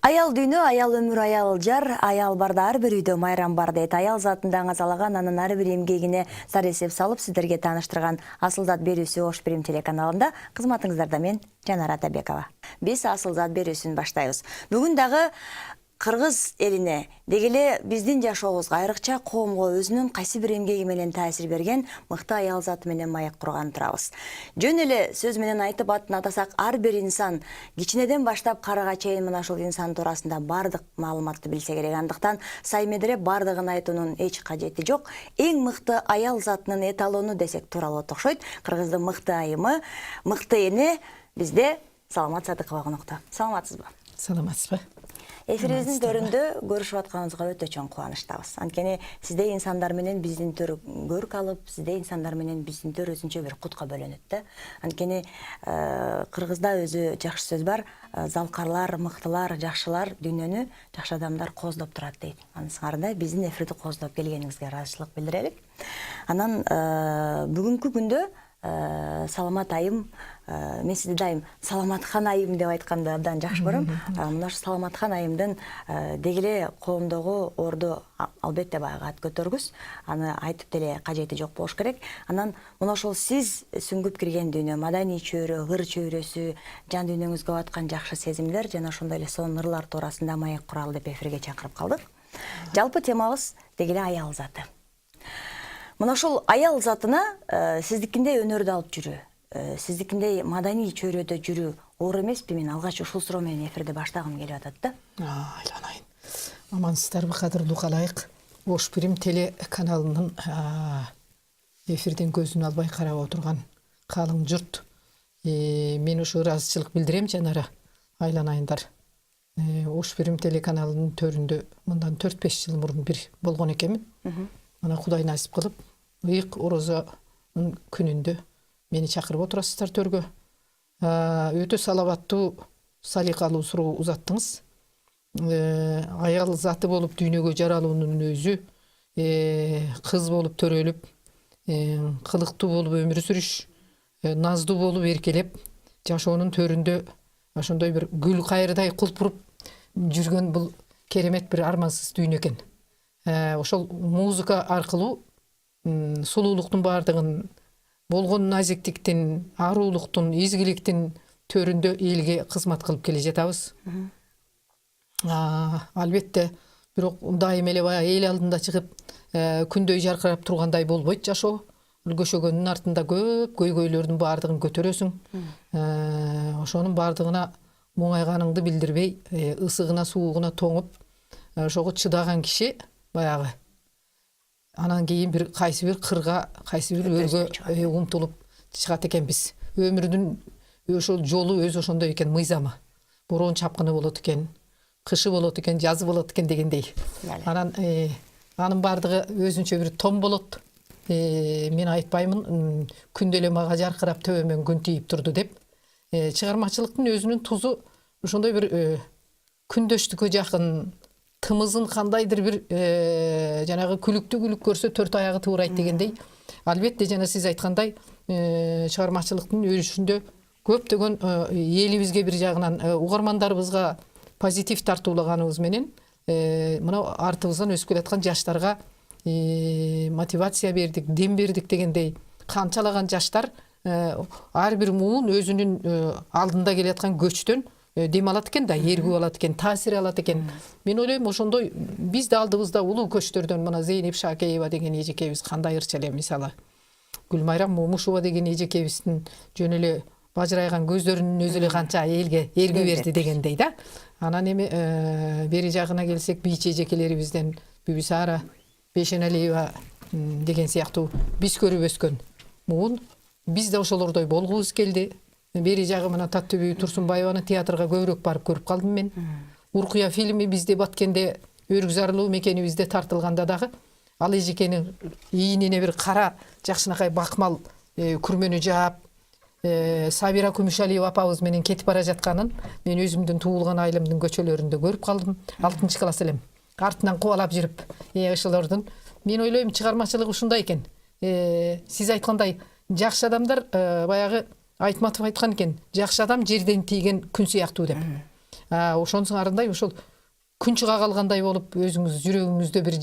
Аял дүйнө, аял өмүр, аял жар, аял барда ар бир үйдө майрам бар дейт. Аял затында аңазалаган анын ар бир эмгегине сар эсеп салып сиздерге тааныштырган Асыл зат берүүсү Ош Бирим телеканалында кызматыңыздарда мен Жанара Атабекова. Биз Асыл зат берүүсүн баштайбыз. Бүгүн дагы Кыргыз элине, дегеле биздин жашообузга, айрыкча коомго өзүнүн кайсы бир эмгеги менен таасир берген мыкты аял заты менен маек курган турабыз. Жөн эле сөз менен айтып атын атасак, ар бир инсан кичинеден баштап карыга чейин мына ушул инсан туурасында бардык маалыматты билсе керек. Андыктан сайметире бардыгын айтуунун эч кажети жок. Эң мыкты аял затынын эталону десек туура болот окшойт. Кыргыздын мыкты айымы, мыкты эне бизде Саламат Садыкова конокто. Саламатсызбы? Саламатсызбы? Эфирибиздин төрүндө көрүшүп атканыбызга өтө чоң кубанычтабыз. Анткени сизде инсандар менен биздин төр көрк алып, сизде инсандар менен биздин төр өзүнчө бир кутка бөлөнөт да. Анткени кыргызда өзү жакшы сөз бар, залкарлар, мыктылар, жакшылар дүйнөнү жакшы адамдар коздоп турат дейт. Анысыңарда биздин эфирди коздоп келгениңизге ыраазычылык билдирелик. Анан бүгүнкү күндө Саламат айым, мен сизди дайым Саламатхан айым деп айтканды абдан жакшы көрөм. Мына ушу Саламатхан айымдын дегеле коомдогу орду албетте баягы ат көтөргүс. Аны айтып деле кажети жок болуш керек. Анан мына ошол сиз сүңгүп кирген дүйнө, маданий чөйрө, ыр чөйрөсү, жан дүйнөңүзгө аткан жакшы сезимдер жана ошондой эле сонун ырлар туурасында маек куралы деп эфирге чакырып калдык. Жалпы темабыз дегеле аял заты. Мына ошол аял затына сиздикиндей өнөрдү алып жүрүү, сиздикиндей маданий чөйрөдө жүрүү оор эмеспи? Мен алгач ушул суроо менен эфирди баштагым келип атат да. Айланайын. Амансыздарбы, кадырлуу калайык. Ош Бирим телеканалынын эфирден көзүн албай карап отурган калың журт. Мен ушу ыраазычылык билдирем, Жанара. Айланайындар. Ош Бирим телеканалынын төрүндө мындан 4-5 жыл мурун бир болгон экенмин. Мына Кудай насип кылып, ыйык орозонун күнүндө мени чакырып отурасыздар төргө. Өтө салабаттуу, саликалуу суроо узаттыңыз. Аял заты болуп дүйнөгө жаралуунун өзү, кыз болуп төрөлүп, кылыктуу болуп өмүр сүрүш, наздуу болуп эркелеп, жашоонун төрүндө ошондой бир гүл кайрыдай кулпуруп жүргөн бул керемет бир армансыз дүйнө экен. Ошол музыка аркылуу сулуулуктун бардыгын, болгон назиктиктин, аруулуктун, изгиликтин төрүндө элге кызмат кылып келе жатабыз. Албетте, бирок дайым эле баягы эл алдында чыгып, күндөй жаркырап тургандай болбойт жашоо. Көшөгөнүн артында көп көйгөйлөрдүн бардыгын көтөрөсүң. Ошонун бардыгына моңайганыңды билдирбей, ысыгына, суугуна тоңуп, ошого чыдаган киши баягы анан кийин бир кайсы бир кырга, кайсы бир өргө умтулуп чыгат экенбиз. Өмүрдүн ошол жолу өзү ошондой экен, мыйзамы. Бороон чапкыны болот экен, кышы болот экен, жазы болот экен дегендей. Анан анын бардыгы өзүнчө бир том болот. Мен айтпаймын, күндө эле мага жаркырап төбөмөн күн тийип турду деп. Чыгармачылыктын өзүнүн тузу ошондой бир күндөштүккө жакын, тымызын кандайдыр бир жанагы күлүктүү көрсө төрт аягы туурайт дегендей. Албетте жана сиз айткандай, чыгармачылыктын өрүшүндө көптөгөн элибизге бир жагынан угармандарыбызга позитив тартуулаганыбыз менен мына артыбыздан өсүп келаткан жаштарга мотивация бердик, дем бердик дегендей. Канчалаган жаштар ар бир муун өзүнүн алдында келаткан көчтөн дем алат экен да, эргүү алат экен, таасир алат экен. Мен ойлойм, ошондой биз да алдыбызда улуу көчтөрдөн мына Зейнеп Шакеева деген эжекебиз кандай ырча эле, мисалы Гүлмайрам Момушова деген эжекебиздин жөн эле бажырайган көздөрүнүн өзү эле канча элге эргүү берди дегендей да. Анан эми бери жагына келсек, бийчи эжекелерибизден Бүбүсара Бейшеналиева деген сыяктуу биз көрүп өскөн муун, биз да ошолордой болгубуз келди. Бери жагы мына Таттөбүй Турсунбаеваны театрга көбүрөөк барып көрүп калдым мен. Уркуя фильми бизде Баткенде Өргүзарлуу мекенибизде тартылганда дагы ал эжекени ийинине бир кара жакшынакай бакмал күрмөнү жаап, Сабира Күмүшалиева апабыз менен кетип бара жатканын мен өзүмдүн туулган айылымдын көчөлөрүндө көрүп калдым. 6 класс элем. Артынан кубалап жүрүп, ошолордун. Мен ойлойм, чыгармачылык ушундай экен. Сиз айткандай, жакшы адамдар баягы Айтматов айткан экен, жакшы адам жерден тийген күн сыяктуу деп. ошонун арындай ошол күн чыга калгандай болуп өзүңүз жүрөгүңүздө бир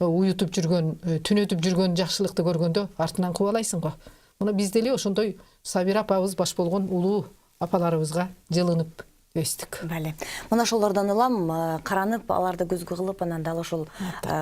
уютуп жүргөн, түнөтүп жүргөн жакшылыкты көргөндө артынан кубалайсың го. Мына биз деле ошондой Сабира апабыз баш болгон улуу апаларыбызга жылынып өстүк. Бәле. Мына ошолордон улам каранып, аларды көзгө кылып, анан дал ошол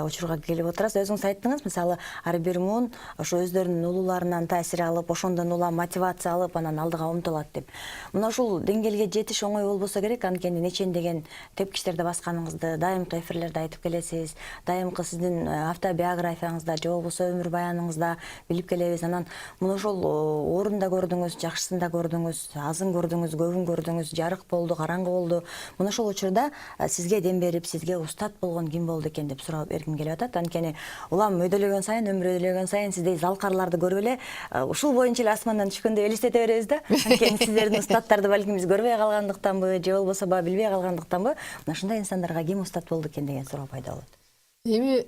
учурга келип отурасыз. Өзүңүз айттыңыз, мисалы, ар бир муун ошо өздөрүнүн улууларынан таасир алып, ошондон улам мотивация алып, анан алдыга умтулат деп. Мына ушул деңгээлге жетиш оңой болбосо керек, анткени нечендеген тепкичтерди басканыңызды дайымкы эфирлерде айтып келесиз, дайымкы сиздин автобиографияңызда же болбосо өмүр баяныңызда билип келебиз. Анан мына ошол оорун да көрдүңүз, жакшысын да көрдүңүз, азын көрдүңүз, көбүн көрдүңүз, жарык болду, караңгы болду. Мына ошол учурда сизге дем берип, сизге устат болгон ким болду экен деп сурап эрким келип атат. Анткени улам өйдөлөгөн сайын, өмүр өйдөлөгөн сайын сиздей залкарларды көрүп эле ушул боюнча эле асмандан түшкөндөй элестете беребиз да. Анткени сиздердин устаттарды балким биз көрбөй калгандыктанбы, же болбосо билбей калгандыктанбы, мына ушундай инсандарга ким устат болду экен деген суроо пайда болот. Эми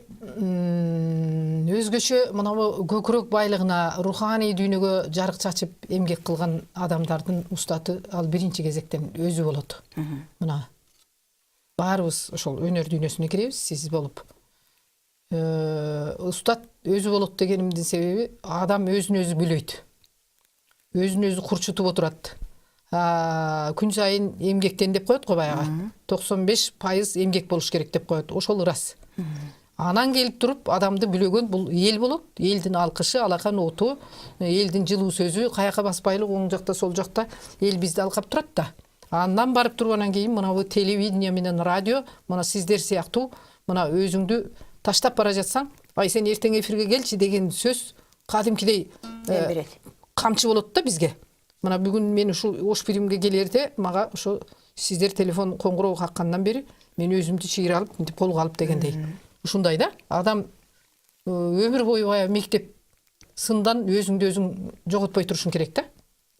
өзгөчө мына көкүрөк байлыгына, руханий дүйнөгө жарык чачып эмгек кылган адамдардын устаты ал биринчи кезектен өзү болот. Мына баарыбыз ошол өнөр дүйнөсүнө киребиз, сиз болуп. Устат өзү болот дегенимдин себеби адам өзүн өзү бүлөйт. Өзүн өзү курчутуп отурат. Күн сайын эмгектен деп коет го баягы. 95% эмгек болуш керек деп коет. Ошол ырас. Анан келип туруп адамды бүлөгөн бул эл болот. Элдин алкышы, алакан оту, элдин жылуу сөзү, каяка баспайлык оң жакта, сол жакта эл бизди алкап турат да. Андан барып тургандан кийин мына бу телевидение менен радио, мына сиздер сыяктуу, мына өзүңдү таштап бара жатсаң, ай сен эртең эфирге келчи деген сөз кадимкидей камчы болот да бизге. Мына бүгүн мен ушул ош биримге келерде мага ошо сиздер телефон коңгуроо каккандан бери мен өзүмдү чыйыр алып, мынтип колго алып дегендей. Ушундай да, адам өмүр бою бая мектеп сындан өзүңдү өзүң жоготпой турушуң керек да.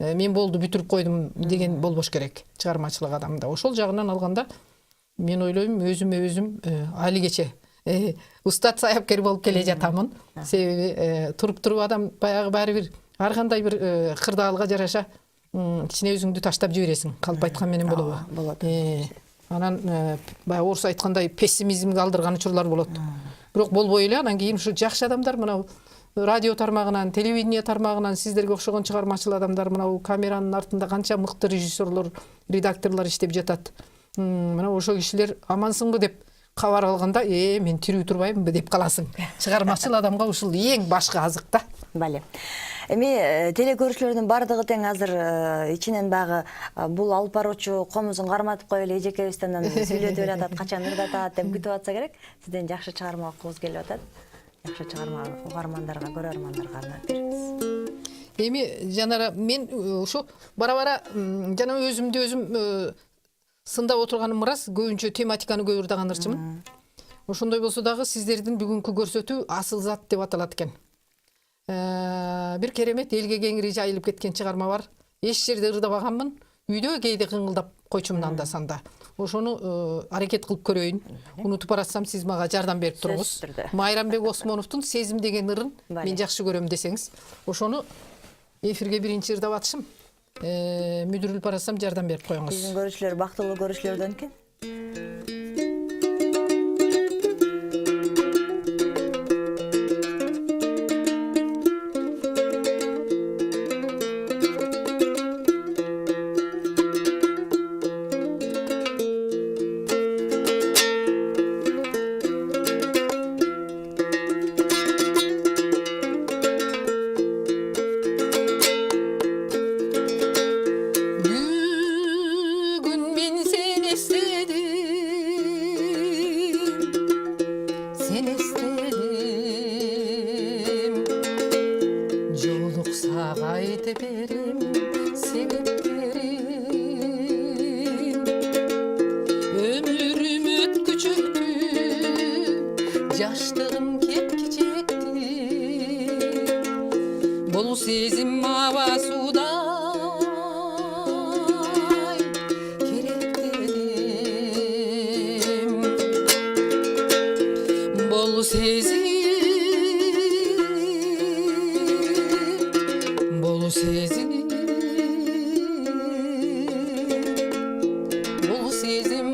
Мен болду бүтүрүп койдум деген болбош керек чыгармачылык адамда. Ошол жагынан алганда мен ойлойм өзүм алигече устат саяпкер болуп келе жатамын. Себеби туруп адам баягы баары бир ар кандай бир кырдаалга жараша ичине өзүңдү таштап жибересиң. Калп айткан менен болобу? Болот. Анан баягы орус айткандай пессимизмге алдырган учурлар болот. Бирок болбой эле анан кийин ушу жакшы адамдар мына радио тармагынан, телевидение тармагынан сиздерге окшогон чыгармачыл адамдар мына камеранын артында канча мыкты режиссерлор, редакторлор иштеп жатат. Мына ошол кишилер амансыңбы деп кабар алганда, мен тирүү турбаймынбы деп каласың. Чыгармачыл адамга ушул эң башкы азык да. Бале. Эми телекөрүүчүлөрдүн бардыгы тең азыр ичинен багы бул алып баруучу комузун карматып коелу эле эжекебизден сүйлөтүп бератат, качан ырдатат деп күтүп атса керек. Сизден жакшы чыгарма окугуз келип атат. Жакшы чыгарма угармандарга, көрөрмандарга арнап бериңиз. Эми жанара мен ошо бара-бара жана өзүмдү өзүм сындап отурганым ырас, көбүнчө тематиканы көп ырдаган ырчымын. Ошондой болсо дагы сиздердин бүгүнкү көрсөтүү асыл зат деп аталат экен. Бир керемет элге кеңири жайылып кеткен чыгарма бар. Эч жерде ырдабаганмын. Үйдө кээде кыңылдап койчумун анда санда. Ошону аракет кылып көрөйүн. Унутуп баратсам сиз мага жардам берип туруңуз. Майрамбек Осмоновдун Сезим деген ырын мен жакшы көрөм десеңиз, ошону эфирге биринчи ырдап атышым. Мүдүрүлүп баратсам жардам берип коюңуз. Биздин көрүүчүлөр бактылуу көрүүчүлөрдөн экен. Yaşlığım ketkicekti, bol sezim havasuday gerek dedim. Bol sezim, bol sezim, bol sezim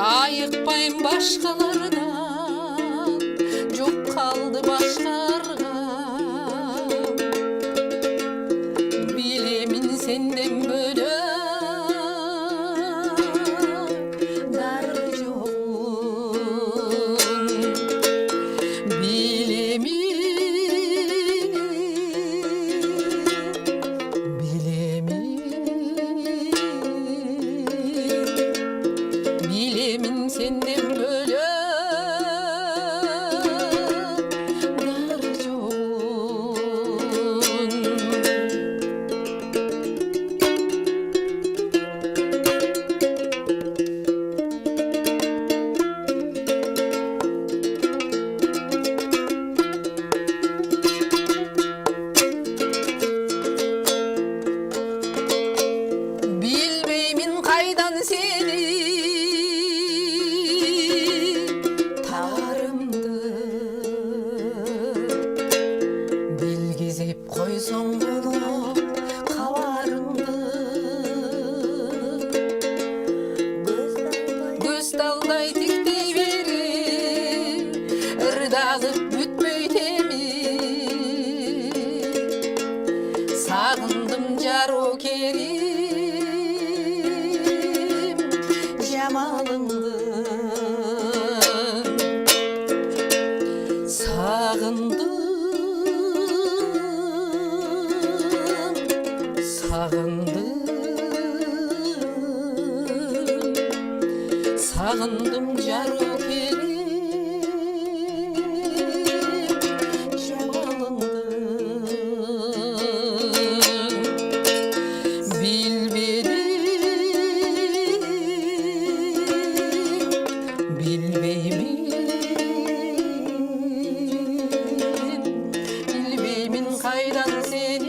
айықпайым башқалардан, жоқ қалды башқарға. Білемін сенден бөлек дар жоғын. Білемін сенден бөлек дар жоғын. Білмеймін қайдан сені тарымды, білгізіп қойсаң болып қаларымды. Көз талдай тіктей беріп, ырдағып бүтпей темір. Сағындым жару керім жамалыңды. Сағындым, сағындым жару керім жамалыңды. Bilmeymin kaydan seni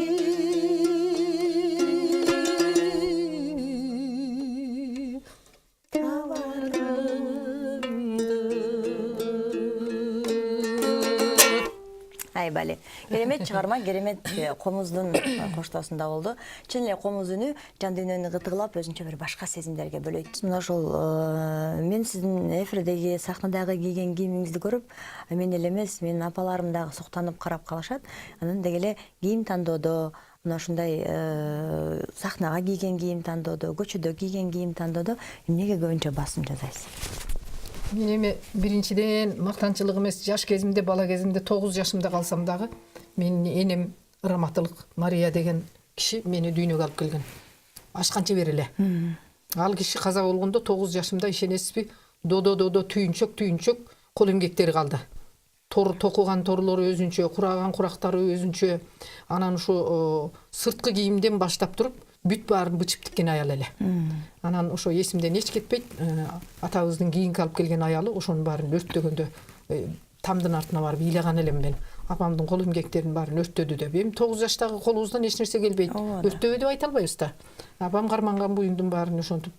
Ай бали. Керемет чыгарма, керемет комуздун коштоосунда болду. Чын эле комуз үнү жан дүйнөнү кытыгылап өзүнчө бир башка сезимдерге бөлөйт. Мына ошол мен сиздин эфирдеги сахнадагы кийген кийимиңизди көрүп, мен эле эмес, менин апаларым дагы суктанып карап калышат. Анан деги эле кийим тандоодо, мына ушундай сахнага кийген кийим тандоодо, көчөдө кийген кийим тандоодо эмнеге көбүнчө басым жасайсыз? Мен эми биринчиден мактанчылык эмес, жаш кезимде, бала кезимде 9 жашымда калсам дагы менин энем Раматылык Мария деген киши мени дүйнөгө алып келген. Ашканча бери эле. Ал киши каза болгондо 9 жашымда, ишенесизби, додо түйүнчөк кол эмгектери калды. Тор токуган торлору өзүнчө, кураган курактары өзүнчө. Анан ушу сырткы кийимден баштап туруп бүт баарын бычып тиккен аял эле. Анан ошо эсимден эч кетпейт. Атабыздын кийинки алып келген аялы ошонун баарын өрттөгөндө тамдын артына барып ыйлаган элем мен. Апамдын кол эмгектеринин баарын өрттөдү деп. Эми 9 жаштагы колубуздан эч нерсе келбейт. Өрттөбү деп айта албайбыз да. Апам карманган буюмдун баарын ошентип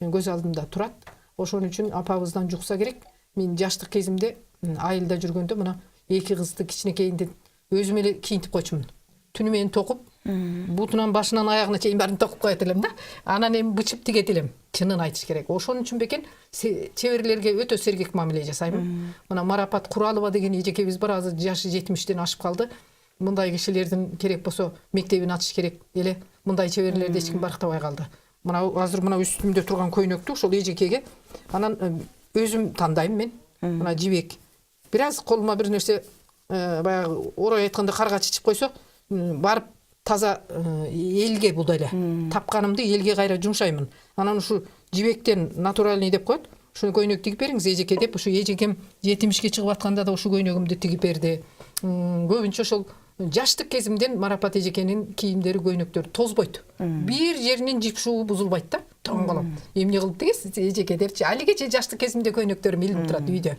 көз алдымда турат. Ошон үчүн апабыздан жукса керек. Мен жаштык кезимде айылда жүргөндө мына эки кызды кичинекейинде өзүм эле кийинтип койчумун. Түнү менен токуп, бутунан башынан аягына чейин баарын токуп коет элем да. Анан эми бычып тигет элем. Чынын айтыш керек. Ошон үчүн бекен чеберлерге өтө сергек мамиле жасайм. Мына Марапат Куралова деген эжекебиз бар, азыр жашы 70-тен ашып калды. Мындай кишилердин керек болсо мектебин ачыш керек эле. Мындай чеберлерди эч ким барктабай калды. Мына азыр мына үстүмдө турган көйнөктү ошол эжекеге анан өзүм тандайм мен. Мына жибек. Бир аз колума бир нерсе баягы орой айтканда карга чычып койсо, барып таза элге будай эле. Тапканымды элге кайра жумшаймын. Анан ушу жибектен натуральный деп коет. Ушуну көйнөк тигип бериңиз эжеке деп, ушу эжекем 70-ке чыгып атканда да ушу көйнөгүмдү тигип берди. Көбүнчө ошол жаштык кезимден Марапат эжекенин кийимдери, көйнөктөрү тозбойт. Бир жеринин жипшугу бузулбайт да. Тоң калам. Эмне кылып дегиз эжеке депчи. Алигече жаштык кезимде көйнөктөрүм илинип турат үйдө.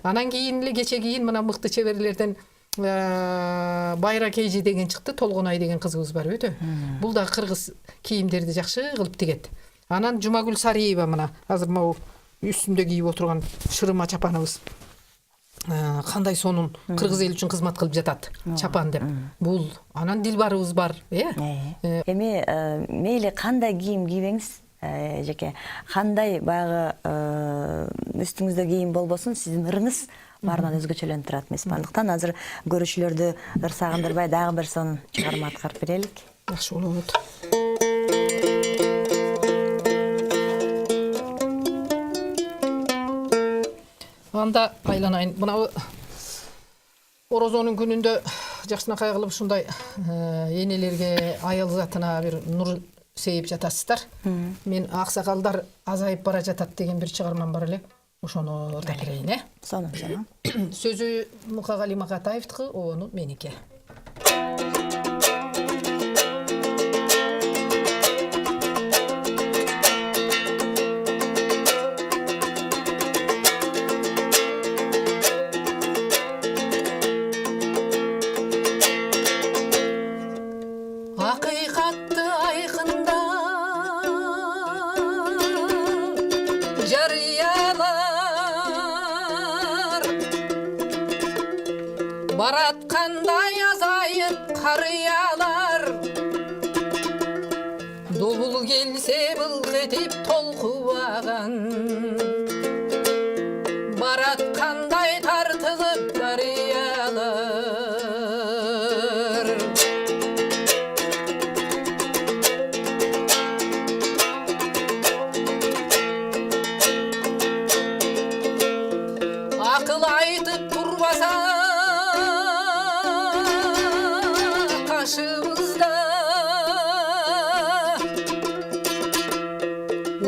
Анан кийин эле кече кийин мына мыкты чеберлерден Байра Кейжи деген чыкты, Толгонай деген кызыбыз бар өтө. Бул да кыргыз кийимдерди жакшы кылып тигет. Анан Жумагүл Сариева мына азыр могу үстүндө кийип отурган шырыма чапаныбыз. Кандай сонун кыргыз эл үчүн кызмат кылып жатат. Чапан деп. Бул анан Дилбарыбыз бар, Эми мейли кандай кийим кийбеңиз, жеке кандай баягы үстүңүздө кийим болбосун сиздин ырыңыз баарынан өзгөчөлөнүп турат эмеспи? Андыктан азыр көрүүчүлөрдү ыр сагындырбай дагы бір сонун чыгарма аткарып берелик. Жакшы болот. Анда айланайын. Мына Орозонун күнүндө жакшынакай кылып ушундай энелерге, аял затына бир нур сейип жатасыздар. Мен аксакалдар азайып бара жатат деген бир чыгармам бар эле. Ошону орто берейин, Сонун. Сөзү Мукагали Макатаевдики, ону меники. Акыйкатты айкында жарыялар бараткандай азайып карыялар добул келсе былк этип толкубаган бараткандай тартылып дарыялар акыл айтып турбаса кашыбызда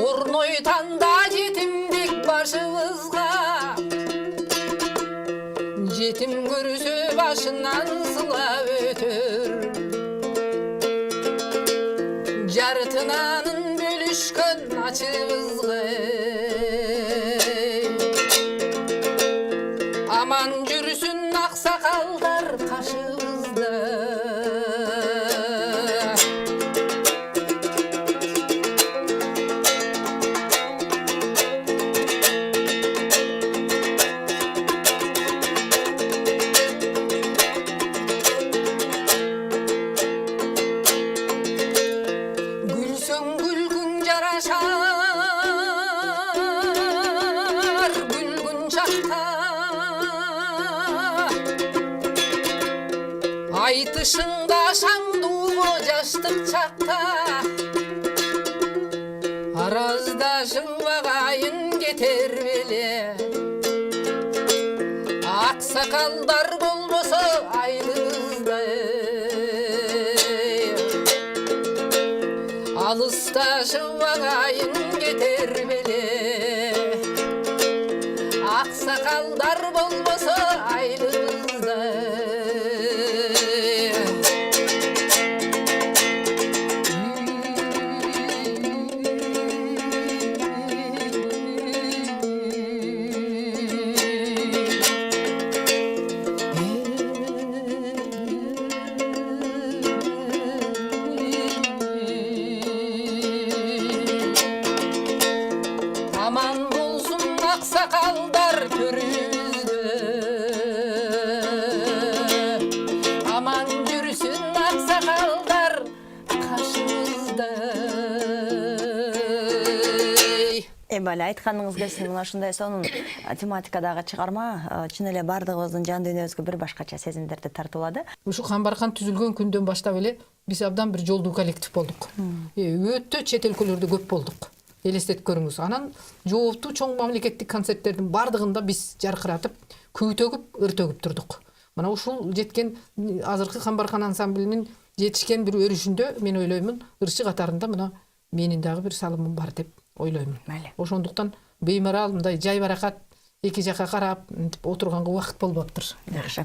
орнойтанда жетимдик башыбызга жетим көрсө башынан сылап өтөр жарытынанын бөлүшкөн ачыбызга аман жүрсүн аксакалдар кашыбызда гүлсөң күлкүң жарашар күлгүн чакта айтышыңда шаңдуу жаштык чакта араздашып агайын кетер беле аксакалдар болбосо айылыбыздай алысташып агайын кетер беле аксакалдар болбосо айылыбыздай аман болсун аксакалдар төрүбүздө аман жүрсүн аксакалдар кашыбызда Эбали айтканыңыз келсин, мына ушундай сонун тематикадагы чыгарма чын эле бардыгыбыздын жан дүйнөбүзгө бир башкача сезимдерди тартуулады. Ушу Камбаркан түзүлгөн күндөн баштап эле биз абдан бир жолдуу коллектив болдук. Өтө чет өлкөлөрдө көп болдук. Элестеткөрүңүз. Анан жооптуу чоң мамлекеттик концерттердин бардыгында биз жаркыратып, күй төгүп, ыр төгүп турдук. Мына ушул жеткен азыркы Камбаркан ансамблинин жетишкен бир өрүшүндө мен ойлоймун, ырчы катарында мына менин дагы бир салымым бар деп ойлоймун. Ошондуктан беймарал мындай жай баракат эки жака карап отурганга убакыт болбоптур. Жакшы.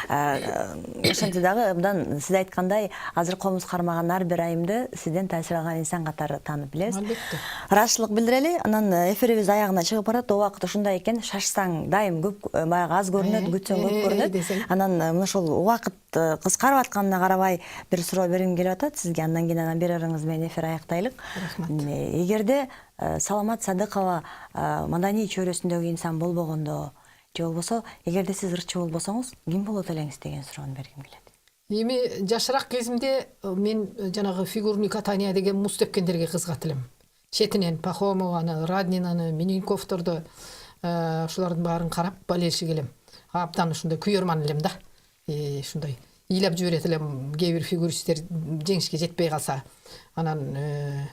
Ошентип дагы абдан сиз айткандай азыр комуз кармаган ар бир айымды сизден таасир алган инсан катары таанып билебиз. Албетте. Ыраазычылык билдирели. Анан эфирибиз аягына чыгып барат. Убакыт ушундай экен. Шашсаң дайым көп, баягы аз көрүнөт, күтсөң көп көрүнөт. Анан мына ошол убакыт кыскарып атканына карабай бир суроо бергим келип атат сизге. Андан кийин анан бир ырыңыз менен эфир аяктайлык. Эгерде Саламат Садыкова маданий чөйрөсүндөгү инсан болбогондо, же болбосо эгерде сиз ырчы болбосоңуз, ким болот элеңиз деген суроону бергим келет. Эми жашыраак кезимде мен жанагы фигурный катание деген муз тепкендерге кызыгат элем. Шетинен Пахомованы, Раднинаны, Мининковторду ушулардын баарын карап балелши келем. Абдан ушундай күйөрман элем да. Ушундай ыйлап жиберет элем кээ бир фигуристтер жеңишке жетпей калса. Анан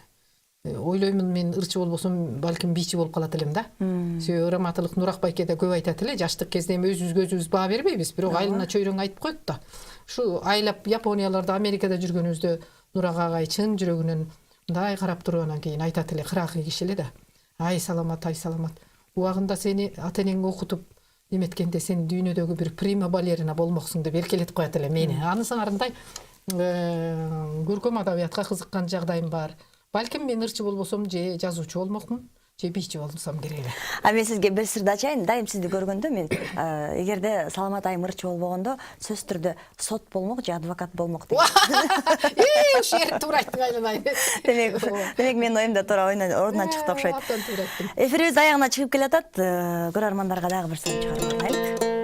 ойлоймун мен ырчы болбосом балким бийчи болуп калат элем да. Себеби Раматылык Нуракбайке да көп айтат эле, жаштык кезде эми өзүбүзгө баа бербейбиз, бирок айылына чөйрөң айтып коет да. Ушу айлап Японияларда, Америкада жүргөнүбүздө Нурак агай чын жүрөгүнөн мындай карап туруп анан кийин айтат эле, кыракы киши эле да. Ай саламат, ай саламат. Убагында сени ата-энең окутуп эметкенде сен дүйнөдөгү бир прима балерина болмоксуң деп эркелетип коет эле мени. Анысы арындай көркөм адабиятка кызыккан жагдайым бар. Балким мен ырчы болбосом же жазуучу болмокмун, же бийчи болсом керек эле. Мен сизге бир сырды ачайын. Дайым сизди көргөндө мен эгерде Саламат айым ырчы болбогондо сөзсүз түрдө сот болмок же адвокат болмок дейм. Ошо ер туура айттың айланай. Демек менин оюмда туура ордунан чыкты окшойт. Эфирибиз аягына чыгып келатат. Көрөрмандарга дагы бир сөз чыгарып алайлык.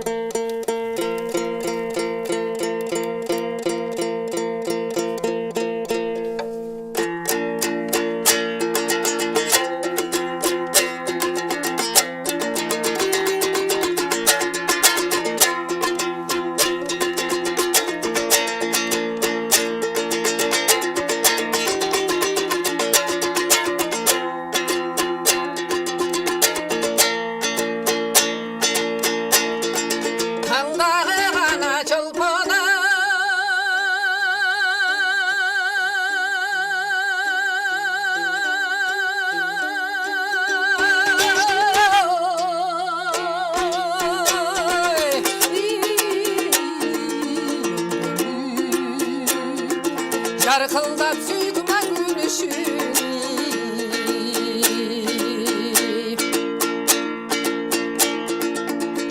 Жарқылдап сүйкіма гүліші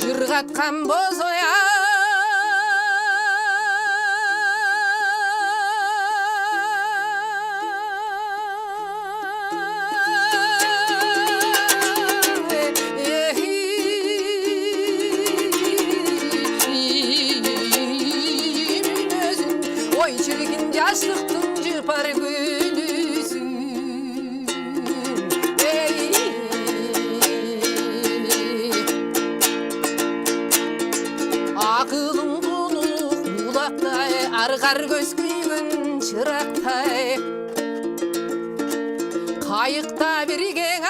Жүргатқан боз оя Ой çirkin yaşlıktın cırpar gülüsün Akılın bunup bulaqtay Argar göz kүйgün çıraqtay Kayıkta birgen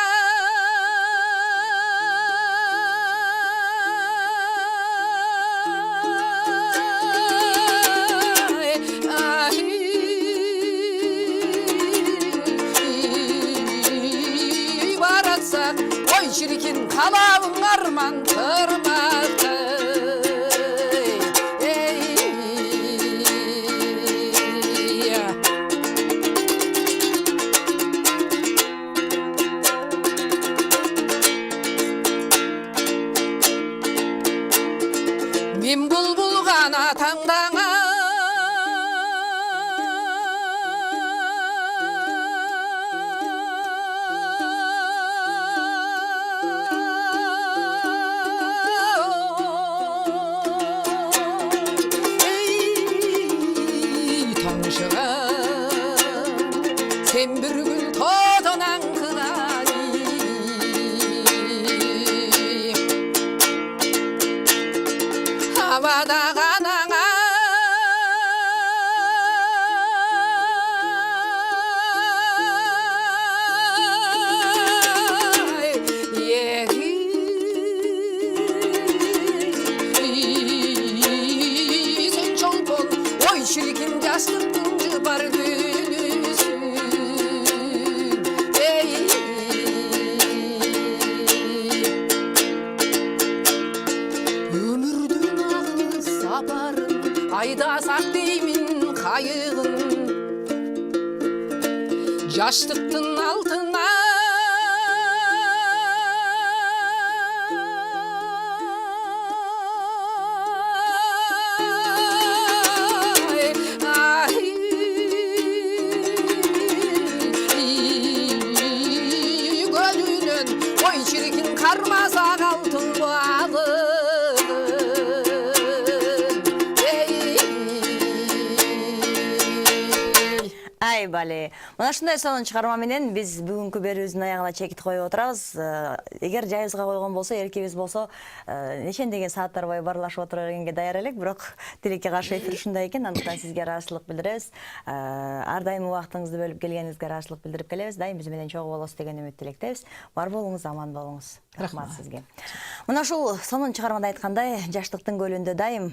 Oy çirkin kalavın arman tırmaktı Min bulbul gana tangdana Sen bir gül todonan kılani Havada kanana Sen çolpon oy çirkin yaşlıktın cıpar gülüsün Ömürdün ağlı saparın Aydasak deymin kayığın Yaşlıktın altına Oy çirkin karmazak altın bağlı Ay бали. Мына ушундай сонун чыгарма менен биз бүгүнкү берүүбүздүн аягына чекит коюп отурабыз. Эгер жайыбызга койгон болсо, эркебиз болсо, нечендеген сааттар бою барлашып отура бергенге даяр элек, бирок тилекке каршы эфир ушундай экен. Андыктан сизге ыраазычылык билдиребиз. Ар дайым убактыңызды бөлүп келгениңизге ыраазычылык билдирип келебиз. Дайым биз менен чогуу болосуз деген үмүт тилектебиз. Бар болуңуз, аман болуңуз. Рахмат сизге. Мына ушул сонун чыгармада айткандай, жаштыктын көлүндө дайым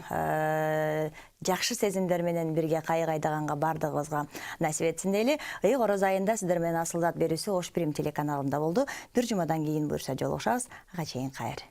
жакшы сезимдер менен бирге кайык айдаганга бардыгыбызга насип этсин дейли. Короз айында сиздер менен Асылзат берүүсү Ош Прим телеканалында болду. Бир жумадан кийин буюрса жолугушабыз. Ага чейин кайыр.